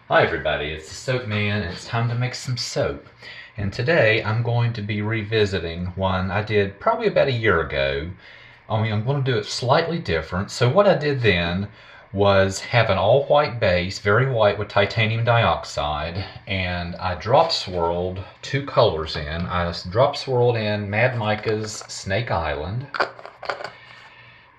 Hi everybody, it's the Soap Man and it's time to make some soap. And today I'm going to be revisiting one I did probably about a year ago. I'm going to do it slightly different. So what I did then was have an all white base, very white with titanium dioxide, and I drop swirled two colors in. I drop swirled in Mad Micah's Snake Island.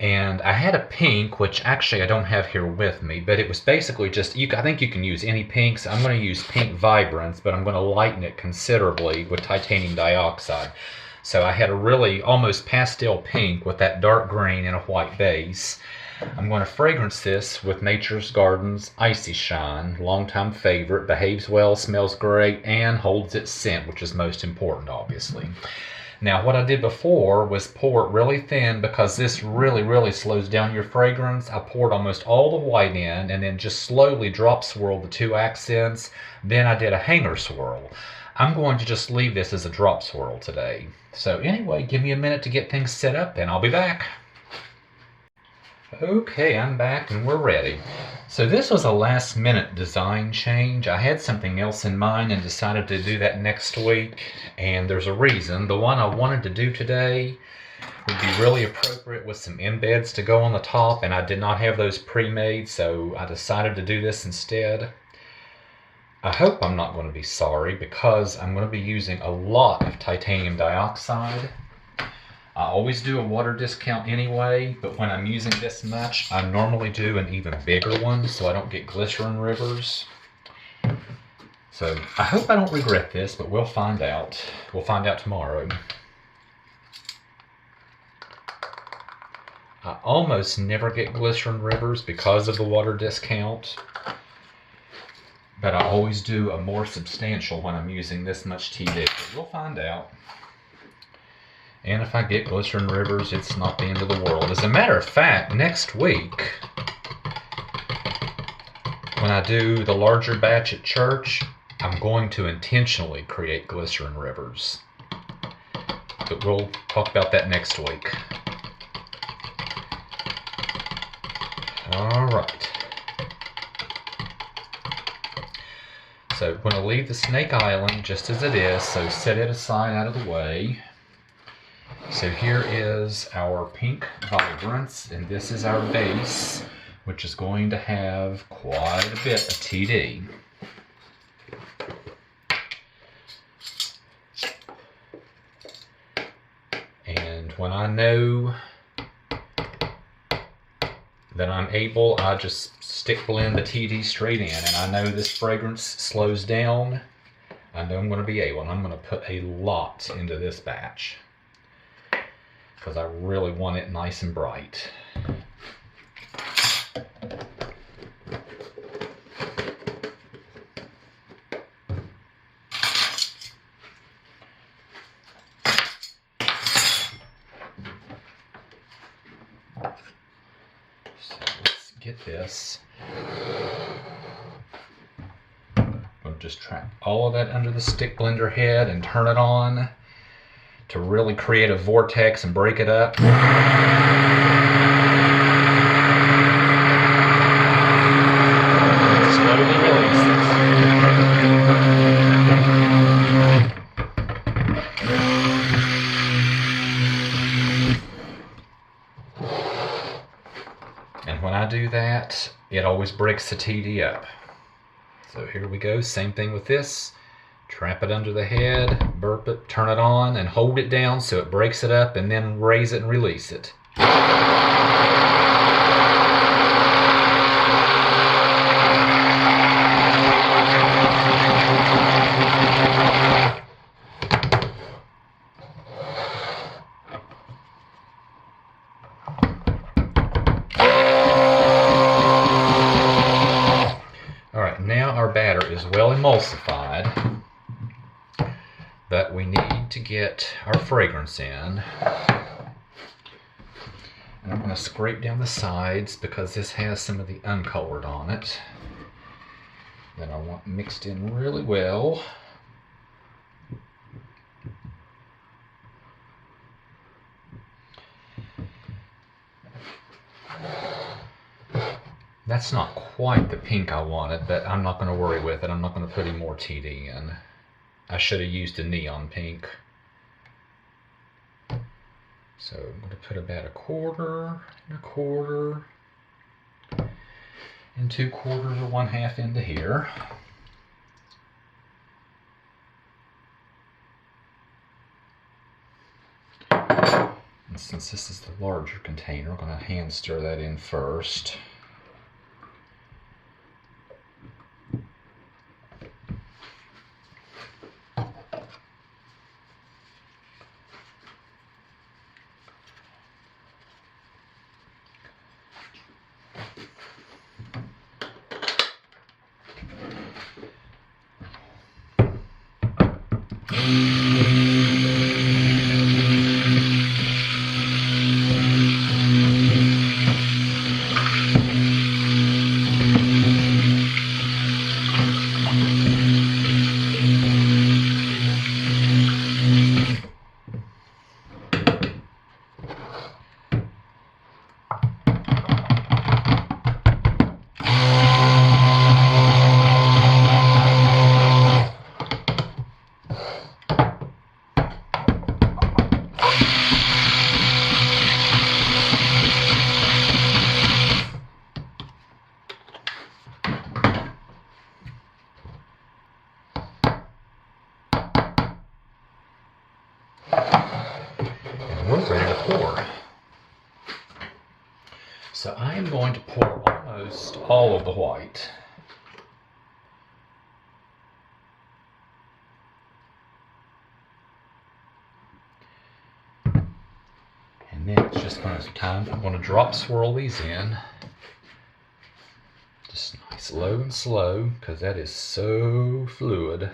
And I had a pink, which actually I don't have here with me, but it was basically just, I think you can use any pinks. I'm going to use Pink Vibrance, but I'm going to lighten it considerably with titanium dioxide. So I had a really almost pastel pink with that dark green and a white base. I'm going to fragrance this with Nature's Garden's Icy Shine, longtime favorite, behaves well, smells great, and holds its scent, which is most important, obviously. Now, what I did before was pour it really thin because this really slows down your fragrance. I poured almost all the white in and then just slowly drop swirled the two accents. Then I did a hanger swirl. I'm going to just leave this as a drop swirl today. So anyway, give me a minute to get things set up and I'll be back. Okay, I'm back and we're ready. So this was a last minute design change. I had something else in mind and decided to do that next week, and there's a reason. The one I wanted to do today would be really appropriate with some embeds to go on the top, and I did not have those pre-made, so I decided to do this instead. I hope I'm not going to be sorry because I'm going to be using a lot of titanium dioxide. I always do a water discount anyway, but when I'm using this much, I normally do an even bigger one so I don't get glycerin rivers. So I hope I don't regret this, but we'll find out. We'll find out tomorrow. I almost never get glycerin rivers because of the water discount, but I always do a more substantial when I'm using this much TD, but we'll find out. And if I get glycerin rivers, it's not the end of the world. As a matter of fact, next week, when I do the larger batch at church, I'm going to intentionally create glycerin rivers. But we'll talk about that next week. All right. So I'm going to leave the Snake Island just as it is, so set it aside out of the way. So here is our Pink Vibrance, and this is our base, which is going to have quite a bit of TD. And when I know that I'm able, I just stick blend the TD straight in, and I know this fragrance slows down. I know I'm going to be able, and I'm going to put a lot into this batch, because I really want it nice and bright. So let's get this. I'm going to just trap all of that under the stick blender head and turn it on to really create a vortex and break it up. Slowly release it. And when I do that, it always breaks the TD up. So here we go, same thing with this. Trap it under the head, burp it, turn it on, and hold it down so it breaks it up, and then raise it and release it. All right, now our batter is well emulsified, but we need to get our fragrance in. And I'm going to scrape down the sides because this has some of the uncolored on it that I want mixed in really well. That's That's not quite the pink I wanted, but I'm not going to worry with it. I'm not going to put any more TD in. I should have used a neon pink. So I'm going to put about a quarter and a quarter and 2/4 or 1/2 into here. And since this is the larger container, I'm going to hand stir that in first. We're ready to pour. So I am going to pour almost all of the white. And then it's just going to time. I'm going to drop swirl these in. Just nice low and slow, because that is so fluid.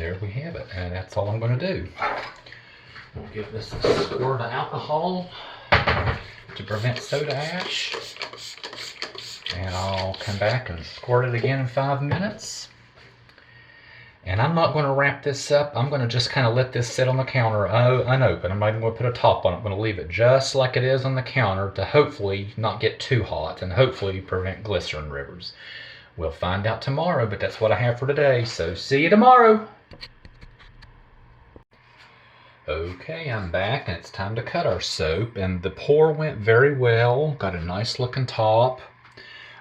there we have it, and that's all I'm going to do. We'll give this a squirt of alcohol to prevent soda ash, and I'll come back and squirt it again in 5 minutes. And I'm not going to wrap this up. I'm going to just kind of let this sit on the counter unopened. I'm not even going to put a top on it. I'm going to leave it just like it is on the counter to hopefully not get too hot and hopefully prevent glycerin rivers. We'll find out tomorrow, but that's what I have for today. So see you tomorrow. Okay, I'm back and it's time to cut our soap, and the pour went very well. Got a nice looking top.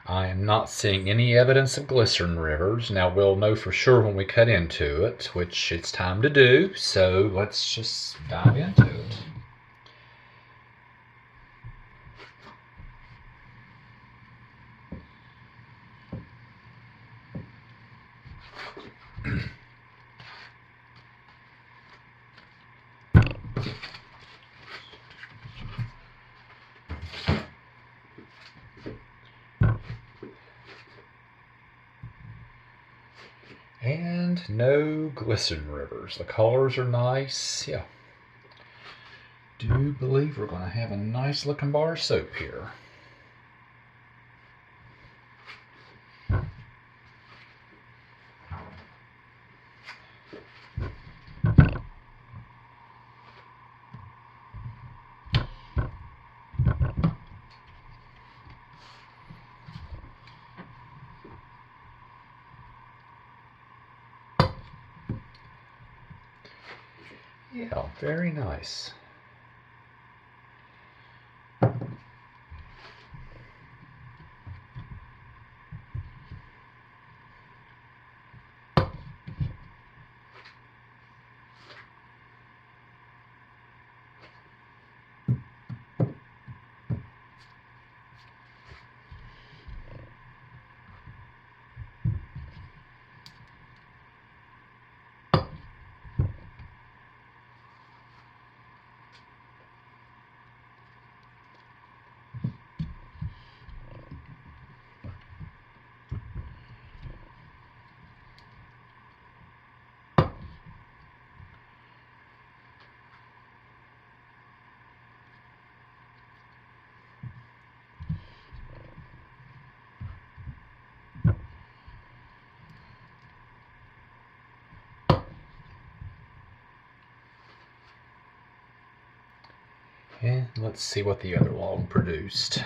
I am not seeing any evidence of glycerin rivers. Now we'll know for sure when we cut into it, which it's time to do. So let's just dive into it. And no glycerin rivers. The colors are nice. Yeah. Do believe we're going to have a nice looking bar of soap here. Yeah, very nice. And let's see what the other log produced.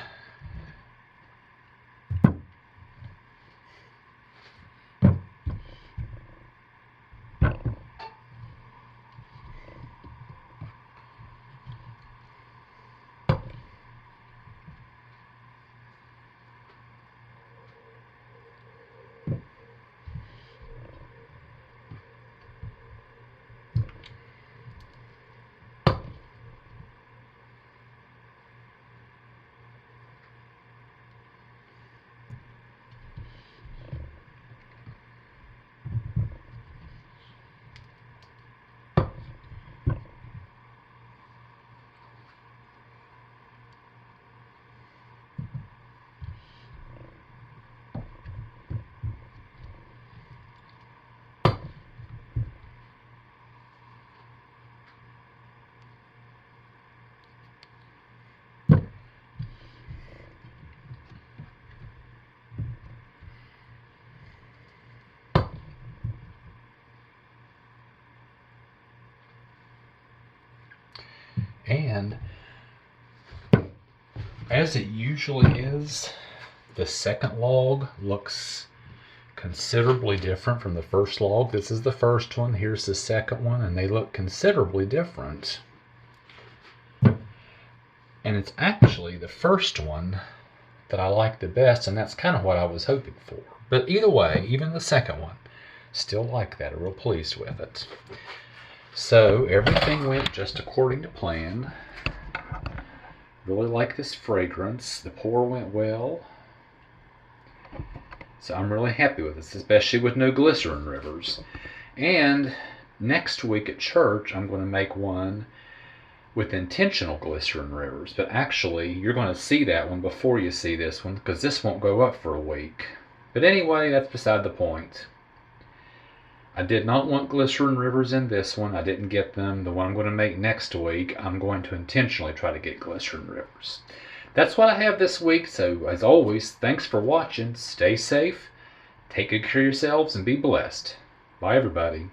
And as it usually is, the second log looks considerably different from the first log. This is the first one, here's the second one, and they look considerably different. And it's actually the first one that I like the best, and that's kind of what I was hoping for. But either way, even the second one, still like that. I'm real pleased with it. So everything went just according to plan. Really like this fragrance. The pour went well. So I'm really happy with this, especially with no glycerin rivers. And next week at church, I'm going to make one with intentional glycerin rivers. But actually, you're going to see that one before you see this one, because this won't go up for a week. But anyway, that's beside the point. I did not want glycerin rivers in this one. I didn't get them. The one I'm going to make next week, I'm going to intentionally try to get glycerin rivers. That's what I have this week. So as always, thanks for watching. Stay safe, take good care of yourselves, and be blessed. Bye everybody.